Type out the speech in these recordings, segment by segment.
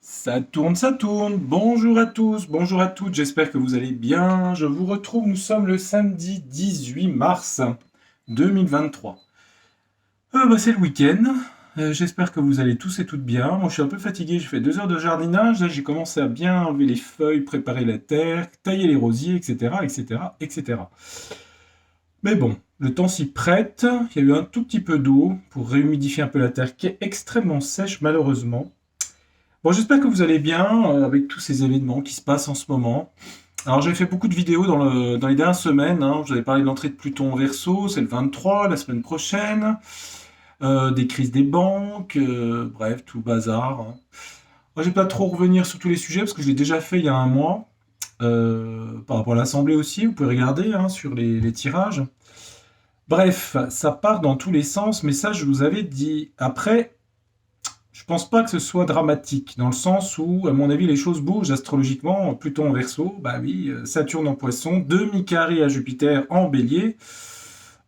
Ça tourne, ça tourne. Bonjour à tous, bonjour à toutes. J'espère que vous allez bien. Je vous retrouve. Nous sommes le samedi 18 mars 2023. C'est le week-end. J'espère que vous allez tous et toutes bien. Moi, je suis un peu fatigué. J'ai fait 2 heures de jardinage. Là, j'ai commencé à bien enlever les feuilles, préparer la terre, tailler les rosiers, etc., etc., etc. Mais bon, le temps s'y prête. Il y a eu un tout petit peu d'eau pour réhumidifier un peu la terre qui est extrêmement sèche, malheureusement. Bon, j'espère que vous allez bien avec tous ces événements qui se passent en ce moment. Alors, j'ai fait beaucoup de vidéos dans les dernières semaines, hein. Je vous avais parlé de l'entrée de Pluton en Verseau, c'est le 23, la semaine prochaine. Des crises des banques, bref, tout le bazar, hein. Moi, je vais pas trop revenir sur tous les sujets parce que je l'ai déjà fait il y a un mois. Par rapport à l'Assemblée aussi, vous pouvez regarder hein, sur les tirages. Bref, ça part dans tous les sens, mais ça, je vous avais dit. Après, je pense pas que ce soit dramatique, dans le sens où, à mon avis, les choses bougent astrologiquement. Pluton en Verseau, bah oui, Saturne en Poisson, demi-carré à Jupiter en Bélier.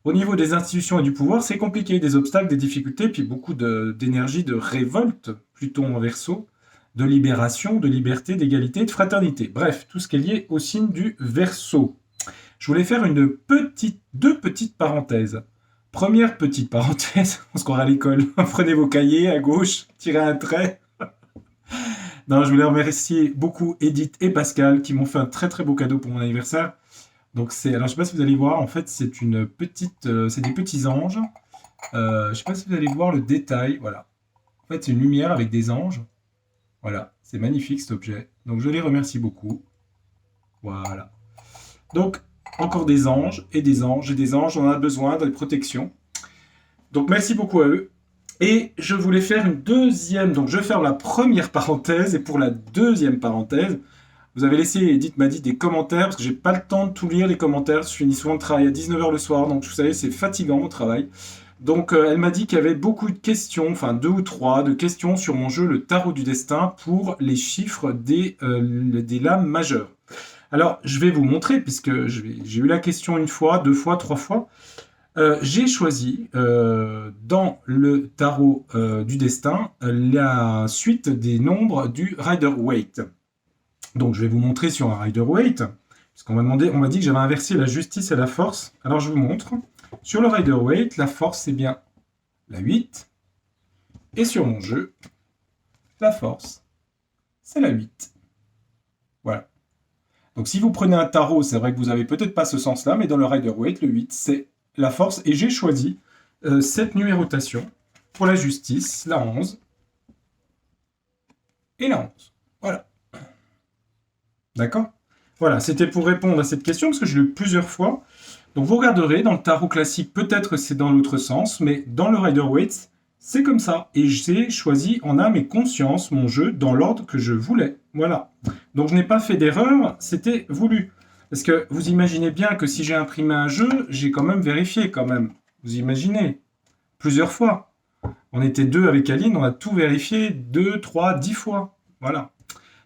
Au niveau des institutions et du pouvoir, c'est compliqué, des obstacles, des difficultés, puis beaucoup d'énergie de révolte, Pluton en Verseau, de libération, de liberté, d'égalité, de fraternité. Bref, tout ce qui est lié au signe du Verseau. Je voulais faire deux petites parenthèses. Première petite parenthèse, on se croirait à l'école. Prenez vos cahiers à gauche, tirez un trait. Non, je voulais remercier beaucoup Edith et Pascal qui m'ont fait un très très beau cadeau pour mon anniversaire. Donc alors je sais pas si vous allez voir, en fait c'est des petits anges. Je sais pas si vous allez voir le détail, voilà. En fait c'est une lumière avec des anges. Voilà, c'est magnifique cet objet. Donc je les remercie beaucoup. Voilà. Donc encore des anges et des anges et des anges, on en a besoin dans les protections. Donc merci beaucoup à eux. Et je voulais faire une deuxième, donc je ferme la première parenthèse, et pour la deuxième parenthèse, vous avez laissé, Edith m'a dit, des commentaires, parce que j'ai pas le temps de tout lire les commentaires, je finis souvent le travail à 19h le soir, donc vous savez, c'est fatigant mon travail. Donc elle m'a dit qu'il y avait beaucoup de questions, enfin 2 ou 3 de questions sur mon jeu, le Tarot du Destin, pour les chiffres des lames majeures. Alors je vais vous montrer, puisque j'ai eu la question 1 fois, 2 fois, 3 fois. J'ai choisi dans le tarot du destin la suite des nombres du Rider-Waite. Donc je vais vous montrer sur un Rider-Waite, puisqu'on on m'a dit que j'avais inversé la justice et la force. Alors je vous montre. Sur le Rider-Waite, la force c'est bien la 8. Et sur mon jeu, la force c'est la 8. Voilà. Donc si vous prenez un tarot, c'est vrai que vous n'avez peut-être pas ce sens-là, mais dans le Rider-Waite, le 8 c'est la force, et j'ai choisi cette numérotation pour la justice, la 11 et la 11. Voilà. D'accord. Voilà, c'était pour répondre à cette question, parce que je l'ai eu plusieurs fois. Donc vous regarderez, dans le tarot classique, peut-être c'est dans l'autre sens, mais dans le Rider-Waite, c'est comme ça. Et j'ai choisi en âme et conscience mon jeu dans l'ordre que je voulais. Voilà. Donc je n'ai pas fait d'erreur, c'était voulu. Parce que vous imaginez bien que si j'ai imprimé un jeu, j'ai quand même vérifié quand même. Vous imaginez. Plusieurs fois. On était 2 avec Aline, on a tout vérifié 2, 3, 10 fois. Voilà.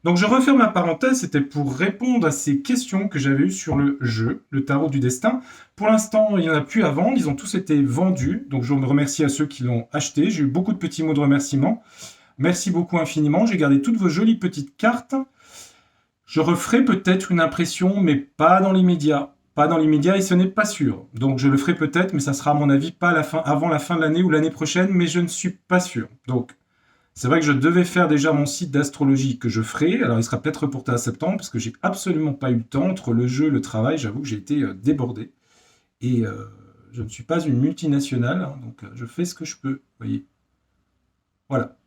Donc je referme ma parenthèse, c'était pour répondre à ces questions que j'avais eues sur le jeu, le tarot du destin. Pour l'instant, il n'y en a plus à vendre, ils ont tous été vendus. Donc je me remercie à ceux qui l'ont acheté. J'ai eu beaucoup de petits mots de remerciement. Merci beaucoup infiniment. J'ai gardé toutes vos jolies petites cartes. Je referai peut-être une impression, mais pas dans l'immédiat. Pas dans l'immédiat et ce n'est pas sûr. Donc je le ferai peut-être, mais ça sera à mon avis pas à la fin, avant la fin de l'année ou l'année prochaine, mais je ne suis pas sûr. Donc c'est vrai que je devais faire déjà mon site d'astrologie que je ferai. Alors il sera peut-être reporté à septembre parce que j'ai absolument pas eu le temps entre le jeu et le travail. J'avoue que j'ai été débordé. Et je ne suis pas une multinationale, hein, donc je fais ce que je peux. Vous voyez. Voilà.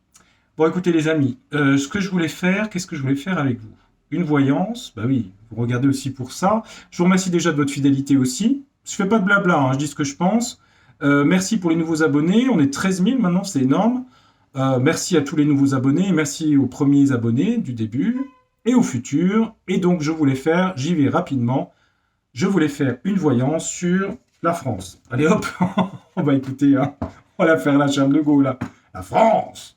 Bon, écoutez les amis, ce que je voulais faire, qu'est-ce que je voulais faire avec vous? Une voyance, bah oui, vous regardez aussi pour ça. Je vous remercie déjà de votre fidélité aussi. Je fais pas de blabla, hein, je dis ce que je pense. Merci pour les nouveaux abonnés, on est 13 000 maintenant, c'est énorme. Merci à tous les nouveaux abonnés, merci aux premiers abonnés du début et aux futurs. Et donc je voulais faire, j'y vais rapidement, je voulais faire une voyance sur la France. Allez hop, on va écouter, hein. On va la faire la Charles de Gaulle là. La France!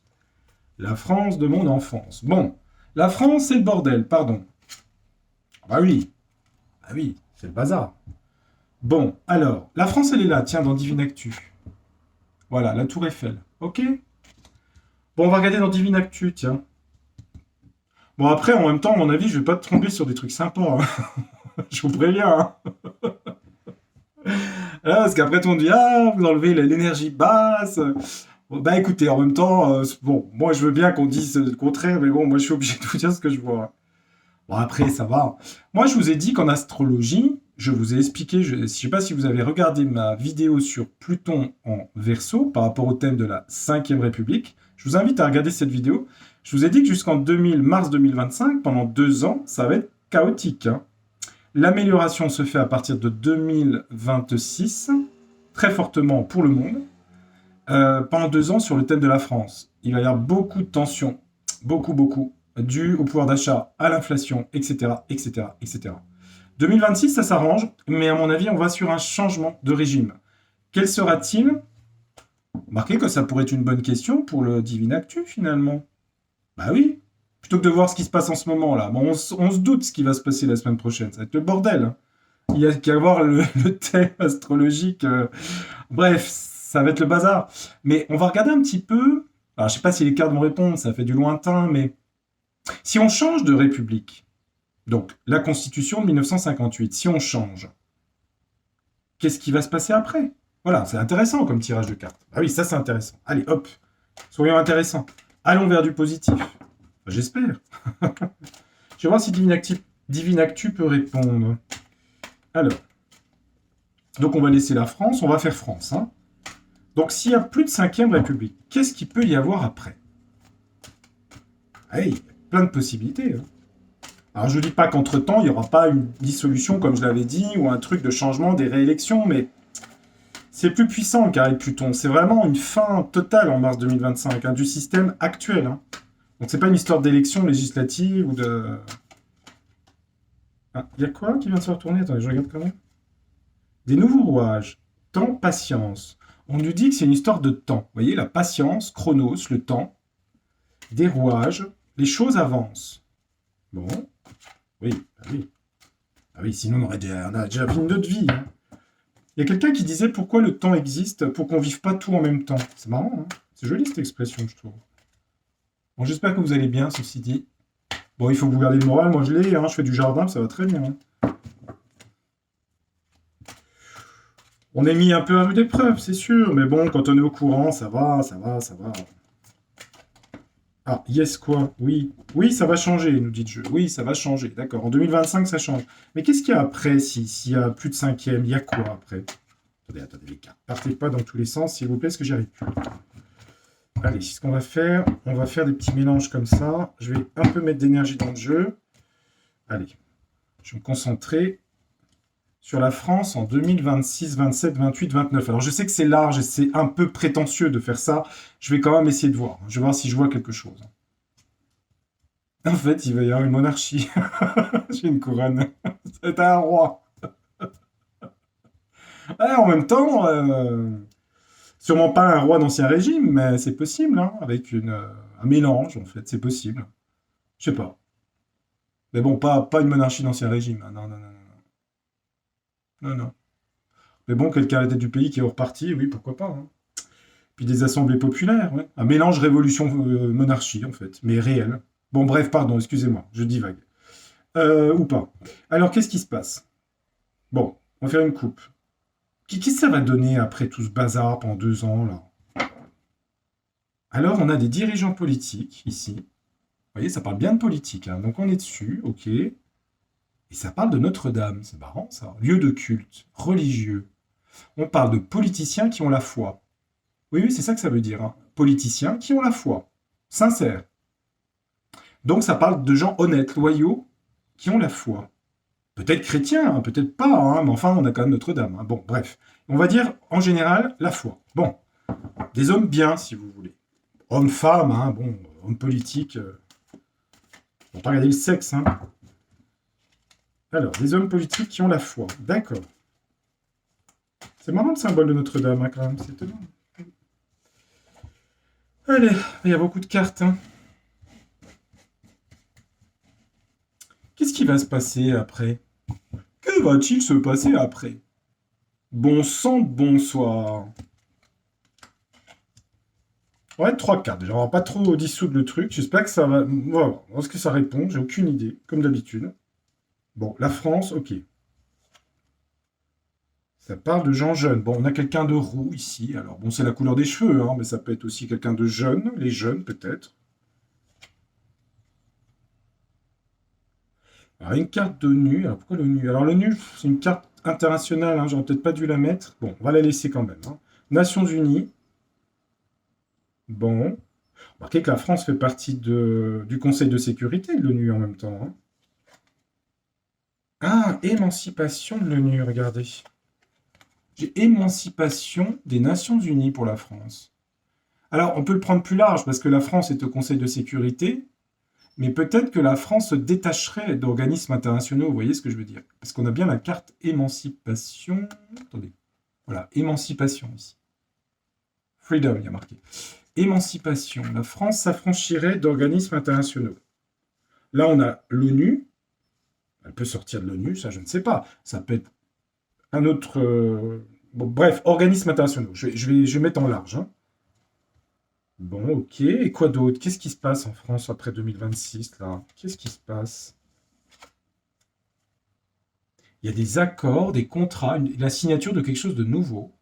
La France de mon enfance. Bon, la France, c'est le bordel, pardon. Bah oui, c'est le bazar. Bon, alors, la France, elle est là, tiens, dans Divine Actu. Voilà, la Tour Eiffel. Ok. Bon, on va regarder dans Divine Actu, tiens. Bon, après, en même temps, à mon avis, je vais pas te tromper sur des trucs sympas. Hein. Je vous préviens. Hein. Là, parce qu'après, tout le monde dit, ah, vous enlevez l'énergie basse. Bon, bah écoutez, en même temps, bon, moi je veux bien qu'on dise le contraire, mais bon, moi je suis obligé de vous dire ce que je vois. Bon, après, ça va. Moi, je vous ai dit qu'en astrologie, je vous ai expliqué, je ne sais pas si vous avez regardé ma vidéo sur Pluton en Verseau par rapport au thème de la 5e République. Je vous invite à regarder cette vidéo. Je vous ai dit que jusqu'en mars 2025, pendant 2 ans, ça va être chaotique. Hein. L'amélioration se fait à partir de 2026, très fortement pour le monde. Pendant 2 ans sur le thème de la France. Il va y avoir beaucoup de tensions, beaucoup, dû au pouvoir d'achat, à l'inflation, etc., etc., etc. 2026, ça s'arrange, mais à mon avis, on va sur un changement de régime. Quel sera-t-il? Remarquez que ça pourrait être une bonne question pour le Divin Actu, finalement. Bah oui, plutôt que de voir ce qui se passe en ce moment-là. Bon, on se doute ce qui va se passer la semaine prochaine, ça va être le bordel. Hein. Il y a qu'à voir le thème astrologique. Bref, ça va être le bazar. Mais on va regarder un petit peu. Alors, je ne sais pas si les cartes vont répondre, ça fait du lointain, mais si on change de république, donc la Constitution de 1958, si on change, qu'est-ce qui va se passer après? Voilà, c'est intéressant comme tirage de cartes. Ah oui, ça c'est intéressant. Allez, hop, soyons intéressants. Allons vers du positif. J'espère. Je vais voir si Divin Actu peut répondre. Alors, donc on va laisser la France, on va faire France. Hein. Donc s'il y a plus de 5e République, qu'est-ce qu'il peut y avoir après? Hey, il y a plein de possibilités. Hein. Alors je ne dis pas qu'entre-temps, il n'y aura pas une dissolution, comme je l'avais dit, ou un truc de changement des réélections, mais c'est plus puissant le carré de Pluton. C'est vraiment une fin totale en mars 2025 hein, du système actuel. Hein. Donc c'est pas une histoire d'élection législative ou de... Ah, il y a quoi qui vient de se retourner? Attendez, je regarde quand même. Des nouveaux rouages. Temps, patience. On nous dit que c'est une histoire de temps. Vous voyez, la patience, chronos, le temps, des rouages, les choses avancent. Bon, oui, ah oui. Ah oui, sinon on a déjà vu une autre vie. Hein. Il y a quelqu'un qui disait pourquoi le temps existe pour qu'on vive pas tout en même temps. C'est marrant, hein. C'est joli cette expression, je trouve. Bon, j'espère que vous allez bien, ceci dit. Bon, il faut que vous gardiez le moral, moi je l'ai, hein. Je fais du jardin, ça va très bien. Hein. On est mis un peu à rude épreuve, c'est sûr, mais bon, quand on est au courant, ça va. Ah, yes quoi? Oui. Oui, ça va changer, nous dit le jeu. Oui, ça va changer, d'accord. En 2025, ça change. Mais qu'est-ce qu'il y a après, s'il y a plus de 5e? Il y a quoi après? Attendez, les cartes. Partez pas dans tous les sens, s'il vous plaît, parce que j'y arrive plus. Allez, ce qu'on va faire, on va faire des petits mélanges comme ça. Je vais un peu mettre d'énergie dans le jeu. Allez, je vais me concentrer sur la France en 2026, 27, 28, 29. Alors je sais que c'est large et c'est un peu prétentieux de faire ça. Je vais quand même essayer de voir. Je vais voir si je vois quelque chose. En fait, il va y avoir une monarchie. J'ai une couronne. C'est un roi. En même temps, sûrement pas un roi d'ancien régime, mais c'est possible, hein, avec un mélange, en fait. C'est possible. Je sais pas. Mais bon, pas une monarchie d'ancien régime. Hein. Non, non, non, non. Non, non. Mais bon, quelqu'un à la tête du pays qui est reparti, oui, pourquoi pas. Hein. Puis des assemblées populaires, ouais. Un mélange révolution-monarchie, en fait, mais réel. Bon, bref, pardon, excusez-moi, je divague. Ou pas. Alors, qu'est-ce qui se passe? Bon, on va faire une coupe. Qu'est-ce que ça va donner après tout ce bazar pendant 2 ans, là? Alors, on a des dirigeants politiques, ici. Vous voyez, ça parle bien de politique, hein. Donc on est dessus, ok. Et ça parle de Notre-Dame, c'est marrant, ça. Lieu de culte, religieux. On parle de politiciens qui ont la foi. Oui, oui, c'est ça que ça veut dire. Hein. Politiciens qui ont la foi. Sincères. Donc ça parle de gens honnêtes, loyaux, qui ont la foi. Peut-être chrétiens, hein, peut-être pas, hein, mais enfin, on a quand même Notre-Dame. Hein. Bon, bref. On va dire, en général, la foi. Bon. Des hommes bien, si vous voulez. Hommes, femmes, hein, bon, hommes politiques. On va pas regarder le sexe, hein. Alors, des hommes politiques qui ont la foi. D'accord. C'est marrant le symbole de Notre-Dame, hein, quand même. C'est étonnant. Allez, il y a beaucoup de cartes. Hein. Qu'est-ce qui va se passer après? Que va-t-il se passer après? Bon sang, bonsoir. Ouais, trois quarts. Déjà, on va pas trop dissoudre le truc. J'espère que ça va. Voilà. Est-ce que ça répond? J'ai aucune idée, comme d'habitude. Bon, la France, ok. Ça parle de gens jeunes. Bon, on a quelqu'un de roux ici. Alors, bon, c'est la couleur des cheveux, hein, mais ça peut être aussi quelqu'un de jeune. Les jeunes, peut-être. Alors, une carte d'ONU. Alors, pourquoi l'ONU? Alors, l'ONU, c'est une carte internationale. Hein, j'aurais peut-être pas dû la mettre. Bon, on va la laisser quand même. Hein. Nations Unies. Bon. Remarquez que la France fait partie du Conseil de sécurité de l'ONU en même temps. Hein. Ah, émancipation de l'ONU, regardez. J'ai émancipation des Nations Unies pour la France. Alors, on peut le prendre plus large parce que la France est au Conseil de sécurité, mais peut-être que la France se détacherait d'organismes internationaux, vous voyez ce que je veux dire? Parce qu'on a bien la carte émancipation. Attendez, voilà, émancipation ici. Freedom, il y a marqué. Émancipation. La France s'affranchirait d'organismes internationaux. Là, on a l'ONU. Elle peut sortir de l'ONU, ça, je ne sais pas. Ça peut être un autre. Bon, bref, organismes internationaux. Je vais mettre en large. Hein. Bon, ok. Et quoi d'autre? Qu'est-ce qui se passe en France après 2026, là? Qu'est-ce qui se passe? Il y a des accords, des contrats, la signature de quelque chose de nouveau.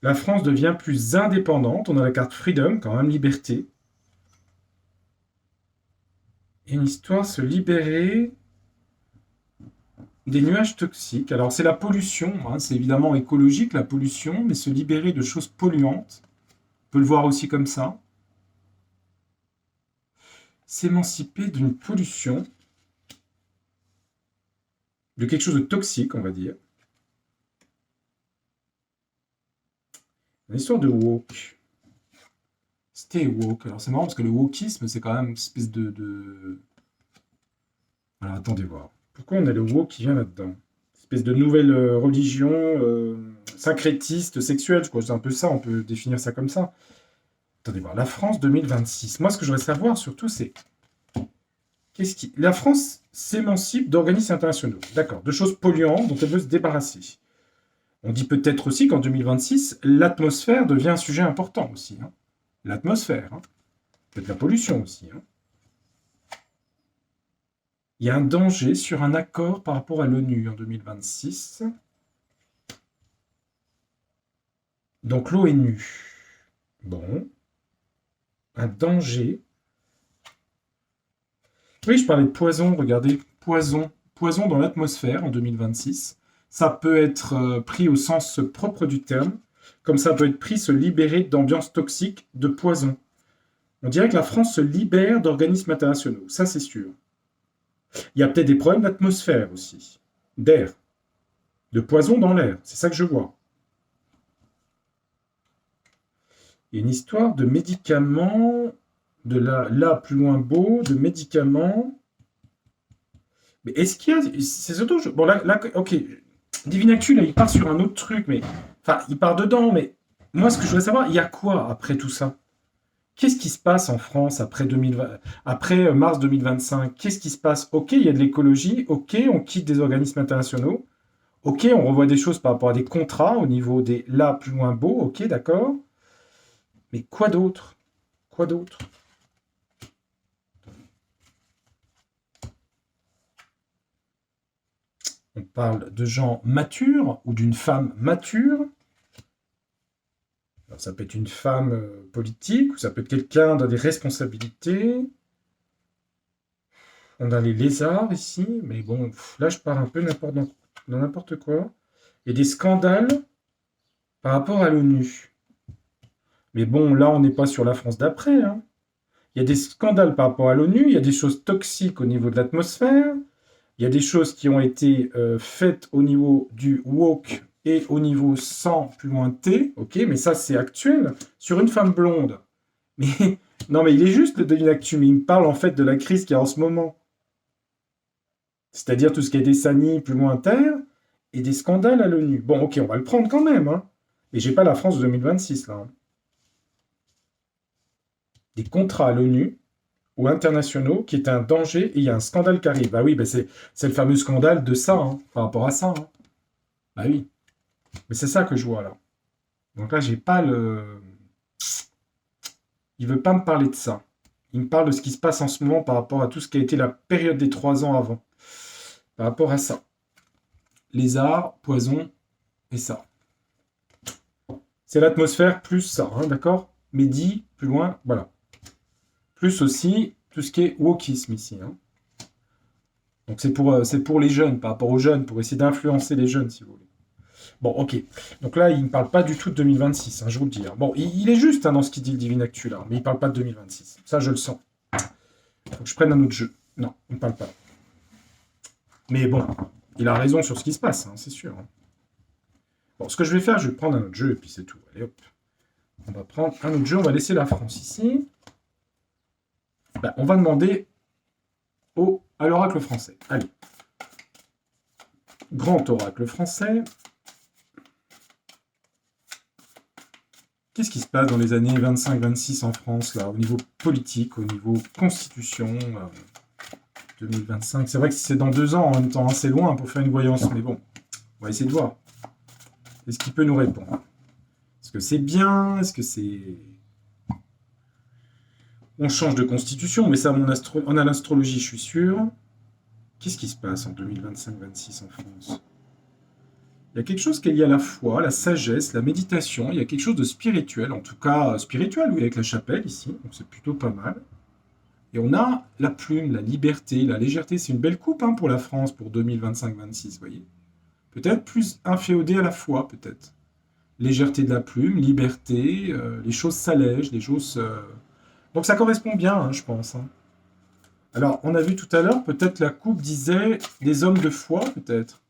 La France devient plus indépendante. On a la carte Freedom, quand même, liberté. Et une histoire, se libérer des nuages toxiques. Alors, c'est la pollution. Hein, c'est évidemment écologique, la pollution, mais se libérer de choses polluantes. On peut le voir aussi comme ça. S'émanciper d'une pollution, de quelque chose de toxique, on va dire. Une histoire de woke. Stay woke. Alors c'est marrant parce que le wokisme, c'est quand même une espèce de... Alors attendez voir. Pourquoi on a le woke qui vient là-dedans? Une espèce de nouvelle religion syncrétiste, sexuelle, je crois que c'est un peu ça, on peut définir ça comme ça. Attendez voir. La France 2026. Moi, ce que je voudrais savoir surtout, c'est... La France s'émancipe d'organismes internationaux. D'accord. De choses polluantes dont elle veut se débarrasser. On dit peut-être aussi qu'en 2026, l'atmosphère devient un sujet important aussi. Hein. L'atmosphère. Hein. Peut-être la pollution aussi. Hein. Il y a un danger sur un accord par rapport à l'ONU en 2026. Donc l'ONU. Bon. Un danger. Oui, je parlais de poison. Regardez, poison. Poison dans l'atmosphère en 2026. Ça peut être pris au sens propre du terme, comme ça peut être pris se libérer d'ambiances toxiques, de poison. On dirait que la France se libère d'organismes internationaux, ça c'est sûr. Il y a peut-être des problèmes d'atmosphère aussi, d'air, de poison dans l'air, c'est ça que je vois. Il y a une histoire de médicaments, de là plus loin beau, de médicaments. Mais est-ce qu'il y a... C'est surtout... Bon là, ok, Divinactu, là, il part sur un autre truc, mais... Enfin, il part dedans, mais... Moi, ce que je voudrais savoir, il y a quoi après tout ça? Qu'est-ce qui se passe en France après, après mars 2025? Qu'est-ce qui se passe? Ok, il y a de l'écologie. Ok, on quitte des organismes internationaux. Ok, on revoit des choses par rapport à des contrats au niveau des là plus loin beau. Ok, d'accord. Mais quoi d'autre? Quoi d'autre? On parle de gens matures ou d'une femme mature. Alors, ça peut être une femme politique ou ça peut être quelqu'un dans des responsabilités. On a les lézards ici, mais bon, là je pars un peu dans n'importe quoi. Il y a des scandales par rapport à l'ONU. Mais bon, là on n'est pas sur la France d'après. Hein. Il y a des scandales par rapport à l'ONU, il y a des choses toxiques au niveau de l'atmosphère, il y a des choses qui ont été faites au niveau du woke et au niveau 100 plus loin T, ok, mais ça c'est actuel, sur une femme blonde. Mais non, mais il est juste le Devinactu, mais il me parle en fait de la crise qu'il y a en ce moment. C'est-à-dire tout ce qui a été sani plus loin terre et des scandales à l'ONU. Bon, ok, on va le prendre quand même, hein. Mais j'ai pas la France de 2026 là. Hein. Des contrats à l'ONU ou internationaux qui est un danger et il y a un scandale qui arrive. Bah oui, bah c'est le fameux scandale de ça, hein, par rapport à ça. Hein. Bah oui. Mais c'est ça que je vois là. Donc là, j'ai pas le... Il veut pas me parler de ça. Il me parle de ce qui se passe en ce moment par rapport à tout ce qui a été la période des 3 ans avant. Par rapport à ça. Lézard, poison et ça. C'est l'atmosphère plus ça, hein, d'accord? Mehdi, plus loin, voilà. Plus aussi tout ce qui est wokisme ici. Hein. Donc c'est pour les jeunes, par rapport aux jeunes, pour essayer d'influencer les jeunes, si vous voulez. Bon, ok. Donc là, il ne me parle pas du tout de 2026, hein, je vous le dis. Hein. Bon, il est juste hein, dans ce qu'il dit le Divine Actu, là, mais il ne parle pas de 2026. Ça, je le sens. Il faut que je prenne un autre jeu. Non, il ne parle pas. Mais bon, il a raison sur ce qui se passe, hein, c'est sûr. Hein. Bon, ce que je vais faire, je vais prendre un autre jeu, et puis c'est tout. Allez, hop. On va prendre un autre jeu, on va laisser la France ici. Ben, on va demander à l'oracle français. Allez. Grand oracle français. Qu'est-ce qui se passe dans les années 25-26 en France, là, au niveau politique, au niveau constitution 2025. C'est vrai que c'est dans 2 ans, en même temps, assez loin pour faire une voyance, mais bon, on va essayer de voir. Est-ce qu'il peut nous répondre? Est-ce que c'est bien? Est-ce que c'est... On change de constitution, mais ça, on a l'astrologie, je suis sûr. Qu'est-ce qui se passe en 2025-26 en France? Il y a quelque chose qui est lié à la foi, la sagesse, la méditation. Il y a quelque chose de spirituel, en tout cas spirituel, oui, avec la chapelle ici. Donc c'est plutôt pas mal. Et on a la plume, la liberté, la légèreté. C'est une belle coupe hein, pour la France pour 2025-26, vous voyez. Peut-être plus inféodé à la foi, peut-être. Légèreté de la plume, liberté, les choses s'allègent, les choses... Donc ça correspond bien, hein, je pense. Hein. Alors, on a vu tout à l'heure, peut-être la coupe disait des hommes de foi, peut-être.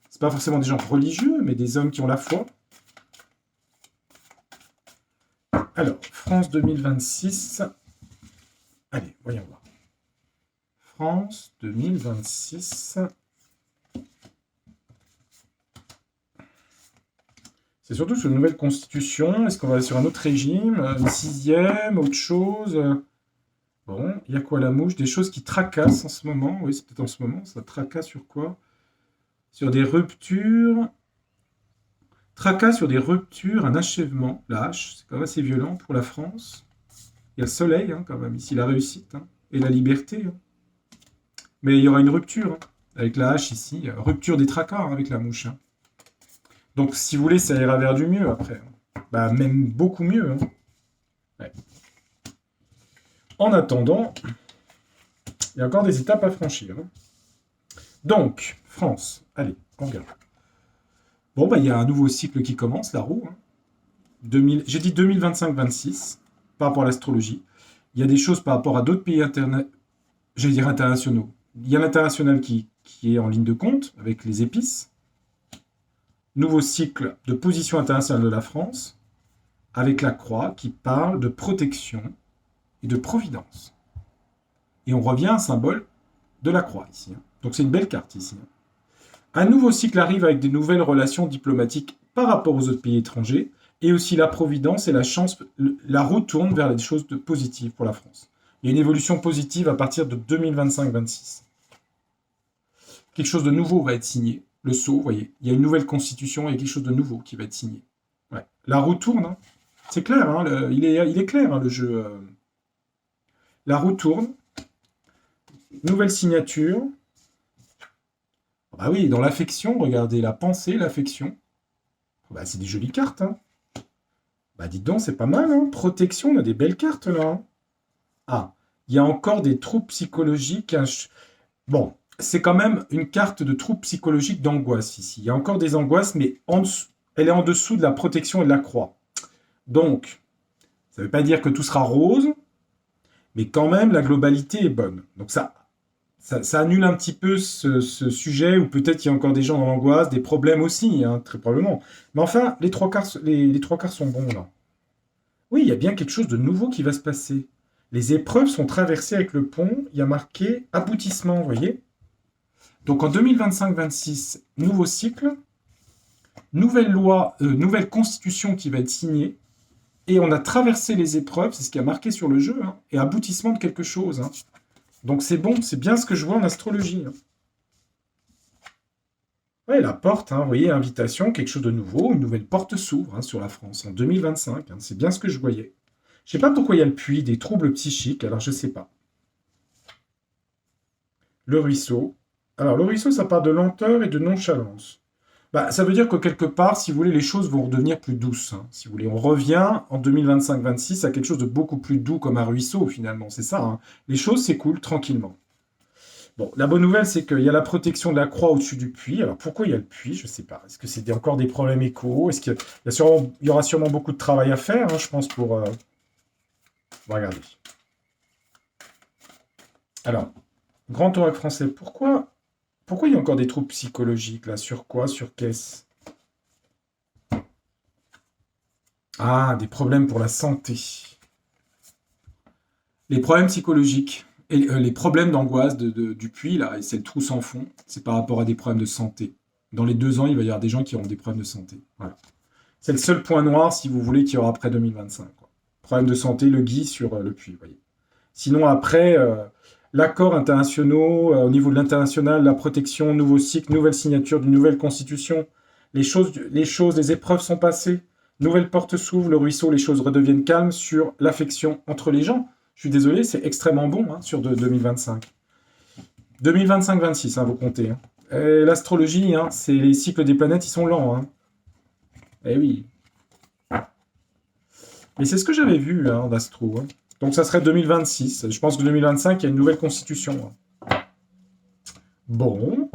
C'est pas forcément des gens religieux, mais des hommes qui ont la foi. Alors, France 2026. Allez, voyons voir. France 2026. C'est surtout sur une nouvelle constitution. Est-ce qu'on va sur un autre régime? Une 6e, autre chose? Bon, il y a quoi la mouche? Des choses qui tracassent en ce moment. Oui, c'est peut-être en ce moment. Ça tracasse sur quoi? Sur des ruptures. Tracas sur des ruptures, un achèvement. La hache, c'est quand même assez violent pour la France. Il y a le soleil, hein, quand même, ici, la réussite. Hein, et la liberté. Hein. Mais il y aura une rupture, hein, avec la hache ici. Rupture des tracas hein, avec la mouche. Hein. Donc, si vous voulez, ça ira vers du mieux après. Bah, même beaucoup mieux. Hein. Ouais. En attendant, il y a encore des étapes à franchir. Hein. Donc, France, allez, on regarde. Bon, bah, il y a un nouveau cycle qui commence, la roue. Hein. J'ai dit 2025-26, par rapport à l'astrologie. Il y a des choses par rapport à d'autres pays internationaux. Il y a l'international qui est en ligne de compte, avec les épices. Nouveau cycle de position internationale de la France, avec la croix qui parle de protection et de providence. Et on revient à un symbole de la croix ici. Hein. Donc c'est une belle carte ici. Hein. Un nouveau cycle arrive avec des nouvelles relations diplomatiques par rapport aux autres pays étrangers, et aussi la providence et la chance, la route tourne vers des choses positives pour la France. Il y a une évolution positive à partir de 2025-26. Quelque chose de nouveau va être signé. Le sceau, vous voyez, il y a une nouvelle constitution et quelque chose de nouveau qui va être signé. Ouais. La roue tourne, hein. C'est clair, hein, il est clair hein, le jeu. La roue tourne, nouvelle signature. Bah oui, dans l'affection, regardez, la pensée, l'affection. Bah c'est des jolies cartes. Hein. Bah dites donc, c'est pas mal. Hein. Protection, on a des belles cartes là. Hein. Ah, il y a encore des troubles psychologiques. Hein. Bon. C'est quand même une carte de trouble psychologique d'angoisse ici. Il y a encore des angoisses, mais elle est en dessous de la protection et de la croix. Donc, ça ne veut pas dire que tout sera rose, mais quand même, la globalité est bonne. Donc ça annule un petit peu ce sujet, où peut-être il y a encore des gens dans l'angoisse, des problèmes aussi, hein, très probablement. Mais enfin, les 3 quarts sont bons, là. Oui, il y a bien quelque chose de nouveau qui va se passer. Les épreuves sont traversées avec le pont, il y a marqué aboutissement, vous voyez ? Donc en 2025-26, nouveau cycle, nouvelle loi, nouvelle constitution qui va être signée, et on a traversé les épreuves, c'est ce qui a marqué sur le jeu, hein, et aboutissement de quelque chose. Hein. Donc c'est bon, c'est bien ce que je vois en astrologie. Hein. Ouais, la porte, hein, vous voyez, invitation, quelque chose de nouveau, une nouvelle porte s'ouvre hein, sur la France en 2025. Hein, c'est bien ce que je voyais. Je sais pas pourquoi il y a le puits, des troubles psychiques, alors je sais pas. Le ruisseau. Alors, le ruisseau, ça part de lenteur et de nonchalance. Bah, ça veut dire que quelque part, si vous voulez, les choses vont redevenir plus douces. Hein. Si vous voulez, on revient en 2025-26 à quelque chose de beaucoup plus doux comme un ruisseau, finalement. C'est ça. Hein. Les choses s'écoulent tranquillement. Bon, la bonne nouvelle, c'est qu'il y a la protection de la croix au-dessus du puits. Alors, pourquoi il y a le puits? Je ne sais pas. Est-ce que c'est encore des problèmes éco? Est-ce qu'il y a sûrement, il y aura sûrement beaucoup de travail à faire, hein, je pense, pour... On va regarder. Alors, Grand Oracle français, pourquoi il y a encore des troubles psychologiques, là? Sur quoi? Sur qu'est-ce? Ah, des problèmes pour la santé. Les problèmes psychologiques et les problèmes d'angoisse du puits, là, et c'est le trou sans fond, c'est par rapport à des problèmes de santé. Dans les 2 ans, il va y avoir des gens qui auront des problèmes de santé. Voilà. C'est le seul point noir, si vous voulez, qu'il y aura après 2025. Quoi. Problème de santé, le Guy sur le puits, vous voyez. Sinon, après, l'accord internationaux, au niveau de l'international, la protection, nouveau cycle, nouvelle signature d'une nouvelle constitution, les épreuves sont passées, nouvelle porte s'ouvre, le ruisseau, les choses redeviennent calmes sur l'affection entre les gens. Je suis désolé, c'est extrêmement bon hein, sur 2025. 2025-26, hein, vous comptez. Hein. L'astrologie, hein, c'est les cycles des planètes, ils sont lents. Hein. Eh oui. Mais c'est ce que j'avais vu hein, d'astro. Hein. Donc ça serait 2026. Je pense que 2025, il y a une nouvelle constitution. Hein. Bon.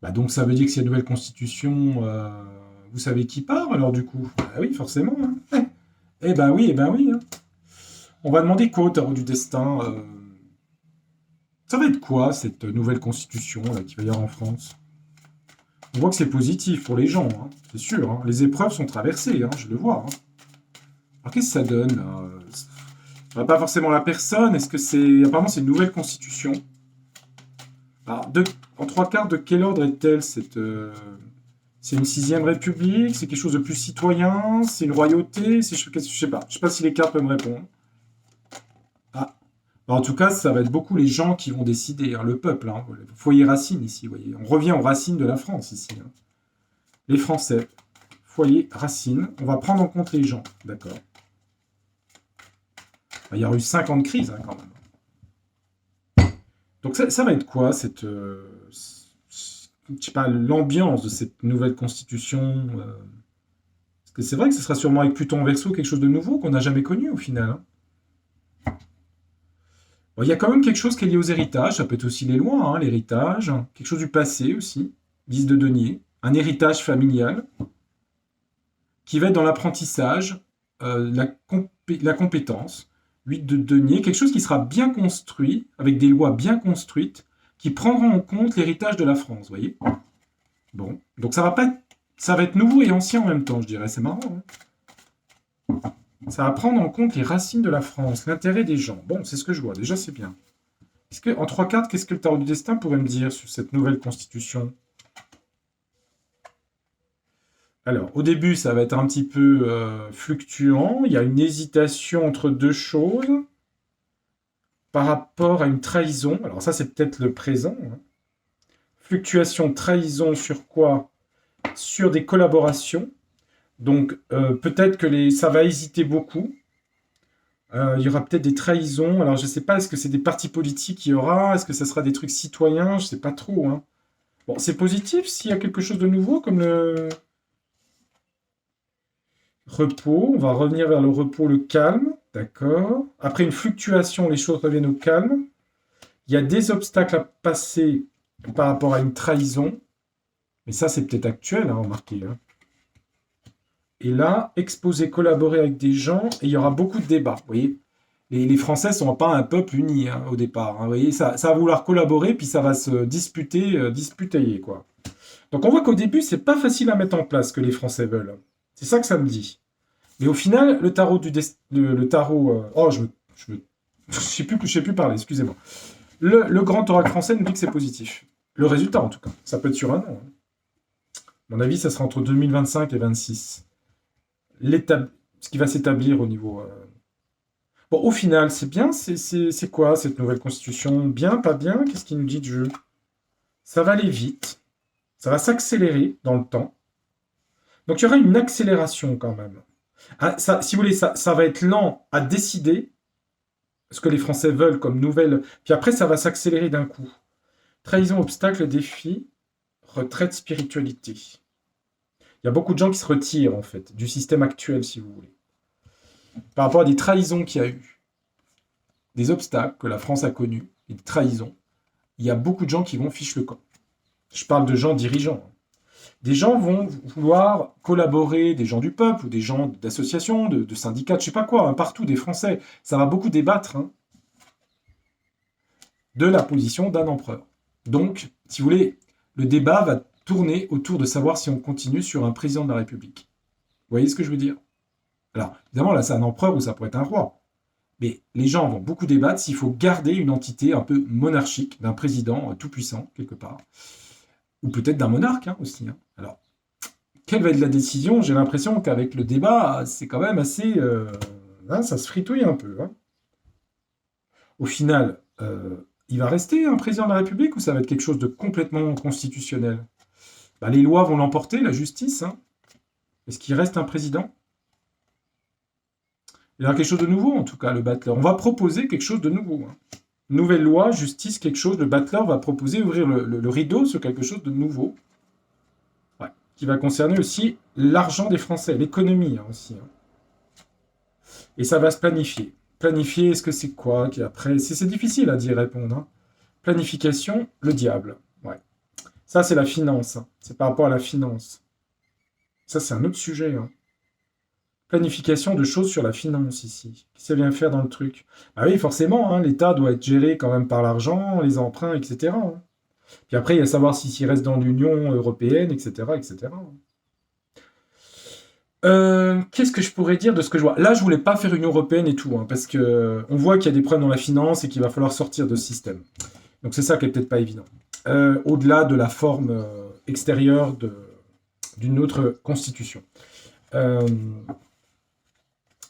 Bah donc ça veut dire que s'il y a une nouvelle constitution, vous savez qui part alors du coup? Bah oui, forcément. Hein. Eh ben oui, eh ben oui. Hein. On va demander quoi au tarot du destin Ça va être quoi cette nouvelle constitution là, qui va y avoir en France? On voit que c'est positif pour les gens, hein, c'est sûr. Hein. Les épreuves sont traversées, hein, je le vois. Hein. Alors qu'est-ce que ça donne pas forcément la personne. Est-ce que c'est. Apparemment, c'est une nouvelle constitution. Alors, en trois quarts, de quel ordre est-elle cette. C'est une sixième république? C'est quelque chose de plus citoyen? C'est une royauté? Je sais pas. Je sais pas si les cartes peuvent me répondre. Ah. En tout cas, ça va être beaucoup les gens qui vont décider, hein, le peuple. Hein, le foyer Racine ici, vous voyez. On revient aux racines de la France ici. Hein. Les Français. Foyer Racine. On va prendre en compte les gens. D'accord. Il y a eu 50 crises hein, quand même. Donc ça va être quoi cette, je sais pas, l'ambiance de cette nouvelle constitution Parce que c'est vrai que ce sera sûrement avec Pluton en Verseau quelque chose de nouveau qu'on n'a jamais connu au final. Hein. Bon, il y a quand même quelque chose qui est lié aux héritages. Ça peut être aussi les lois, hein, l'héritage, quelque chose du passé aussi. 10 de denier, un héritage familial qui va être dans l'apprentissage, la compétence. 8 de denier, quelque chose qui sera bien construit, avec des lois bien construites, qui prendront en compte l'héritage de la France, vous voyez. Bon, donc ça va être nouveau et ancien en même temps, je dirais, c'est marrant. Hein. Ça va prendre en compte les racines de la France, l'intérêt des gens. Bon, c'est ce que je vois, déjà c'est bien. En 3 cartes, qu'est-ce que le tarot du destin pourrait me dire sur cette nouvelle constitution? Alors, au début, ça va être un petit peu fluctuant. Il y a une hésitation entre deux choses par rapport à une trahison. Alors ça, c'est peut-être le présent. Hein. Fluctuation, trahison sur quoi? Sur des collaborations. Donc, peut-être que ça va hésiter beaucoup. Il y aura peut-être des trahisons. Alors, je ne sais pas, est-ce que c'est des partis politiques qu'il y aura? Est-ce que ça sera des trucs citoyens? Je ne sais pas trop. Hein. Bon, c'est positif s'il y a quelque chose de nouveau, comme le repos. On va revenir vers le repos, le calme. D'accord. Après une fluctuation, les choses reviennent au calme. Il y a des obstacles à passer par rapport à une trahison. Mais ça, c'est peut-être actuel, hein, remarquez. Hein. Et là, exposer, collaborer avec des gens, et il y aura beaucoup de débats. Vous voyez, les Français ne sont pas un peuple uni hein, au départ. Hein, vous voyez, ça va vouloir collaborer, puis ça va se disputailler, quoi. Donc on voit qu'au début, c'est pas facile à mettre en place ce que les Français veulent. C'est ça que ça me dit. Mais au final, le tarot le tarot. Je sais plus parler. Excusez-moi. Le grand oracle français nous dit que c'est positif. Le résultat, en tout cas. Ça peut être sur un an. Hein. À mon avis, ça sera entre 2025 et 26. Ce qui va s'établir au niveau. Bon, au final, c'est bien. C'est quoi cette nouvelle constitution? Bien, pas bien? Qu'est-ce qu'il nous dit de jeu? Ça va aller vite. Ça va s'accélérer dans le temps. Donc il y aura une accélération quand même. Ah, ça, si vous voulez, ça va être lent à décider ce que les Français veulent comme nouvelle. Puis après, ça va s'accélérer d'un coup. Trahison, obstacle, défi, retraite, spiritualité. Il y a beaucoup de gens qui se retirent, en fait, du système actuel, si vous voulez. Par rapport à des trahisons qu'il y a eu, des obstacles que la France a connus, et des trahisons, il y a beaucoup de gens qui vont fiche le camp. Je parle de gens dirigeants. Des gens vont vouloir collaborer, des gens du peuple, ou des gens d'associations, de syndicats, je ne sais pas quoi, hein, partout, des Français. Ça va beaucoup débattre de la position d'un empereur. Donc, si vous voulez, le débat va tourner autour de savoir si on continue sur un président de la République. Vous voyez ce que je veux dire? Alors, évidemment, là, c'est un empereur ou ça pourrait être un roi. Mais les gens vont beaucoup débattre s'il faut garder une entité un peu monarchique, d'un président tout-puissant, quelque part. Ou peut-être d'un monarque aussi. Alors, quelle va être la décision? J'ai l'impression qu'avec le débat, c'est quand même assez... ça se fritouille un peu. Au final, il va rester un président de la République ou ça va être quelque chose de complètement constitutionnel? Les lois vont l'emporter, la justice. Est-ce qu'il reste un président? Il y aura quelque chose de nouveau, en tout cas, le battleur. On va proposer quelque chose de nouveau. Nouvelle loi, justice, quelque chose. Le battleur va proposer, ouvrir le rideau sur quelque chose de nouveau. Ouais. Qui va concerner aussi l'argent des Français, l'économie aussi. Et ça va se planifier. Planifier, est-ce que c'est quoi après c'est difficile à d'y répondre. Planification, le diable. Ouais. Ça, c'est la finance. C'est par rapport à la finance. Ça, c'est un autre sujet. Planification de choses sur la finance ici. Qu'est-ce que ça vient faire dans le truc? Oui, forcément, l'État doit être géré quand même par l'argent, les emprunts, etc. Puis après, il y a savoir s'il reste dans l'Union européenne, etc. etc. Qu'est-ce que je pourrais dire de ce que je vois? Là, je voulais pas faire Union européenne et tout, parce que on voit qu'il y a des problèmes dans la finance et qu'il va falloir sortir de ce système. Donc c'est ça qui est peut-être pas évident. Au-delà de la forme extérieure d'une autre constitution.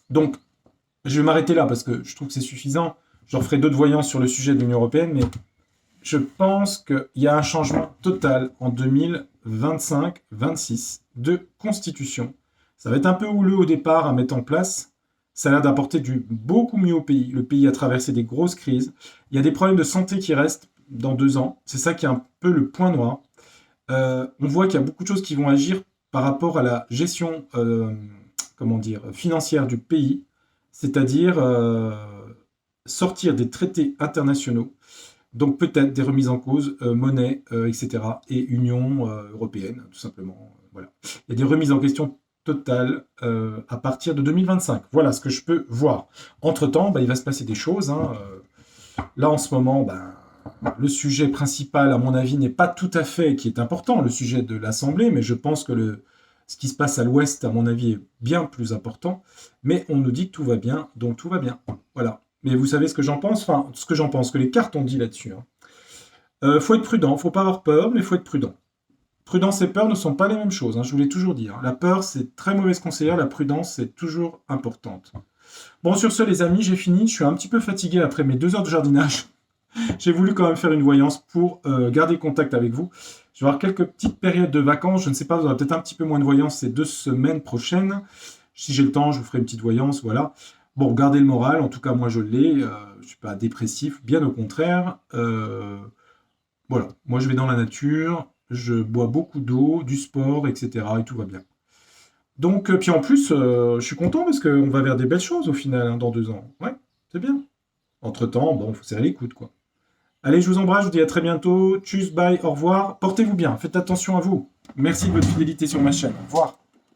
Donc, je vais m'arrêter là parce que je trouve que c'est suffisant. J'en ferai d'autres voyances sur le sujet de l'Union européenne, mais je pense qu'il y a un changement total en 2025-26 de constitution. Ça va être un peu houleux au départ à mettre en place. Ça a l'air d'apporter beaucoup mieux au pays. Le pays a traversé des grosses crises. Il y a des problèmes de santé qui restent dans 2 ans. C'est ça qui est un peu le point noir. On voit qu'il y a beaucoup de choses qui vont agir par rapport à la gestion financière du pays, c'est-à-dire sortir des traités internationaux, donc peut-être des remises en cause, monnaie, etc., et Union européenne, tout simplement. Voilà. Il y a des remises en question totales à partir de 2025. Voilà ce que je peux voir. Entre-temps, il va se passer des choses. Là, en ce moment, le sujet principal, à mon avis, n'est pas tout à fait, qui est important, le sujet de l'Assemblée, mais je pense que ce qui se passe à l'Ouest, à mon avis, est bien plus important. Mais on nous dit que tout va bien, donc tout va bien. Voilà. Mais vous savez ce que j'en pense? Enfin, ce que j'en pense, que les cartes ont dit là-dessus. Faut être prudent, faut pas avoir peur, mais faut être prudent. Prudence et peur ne sont pas les mêmes choses, je vous l'ai toujours dit. La peur, c'est très mauvaise conseillère, la prudence, c'est toujours importante. Bon, sur ce, les amis, j'ai fini. Je suis un petit peu fatigué après mes 2 heures de jardinage. J'ai voulu quand même faire une voyance pour garder contact avec vous. Je vais avoir quelques petites périodes de vacances. Je ne sais pas, vous aurez peut-être un petit peu moins de voyance ces 2 semaines prochaines. Si j'ai le temps, je vous ferai une petite voyance, voilà. Bon, gardez le moral, en tout cas, moi je l'ai. Je ne suis pas dépressif, bien au contraire. Voilà, moi je vais dans la nature, je bois beaucoup d'eau, du sport, etc. et tout va bien. Donc, puis en plus, je suis content parce qu'on va vers des belles choses au final, dans 2 ans. Ouais, c'est bien. Entre-temps, il faut serrer les coudes, quoi. Allez, je vous embrasse, je vous dis à très bientôt. Tchuss, bye, au revoir. Portez-vous bien, faites attention à vous. Merci de votre fidélité sur ma chaîne. Au revoir.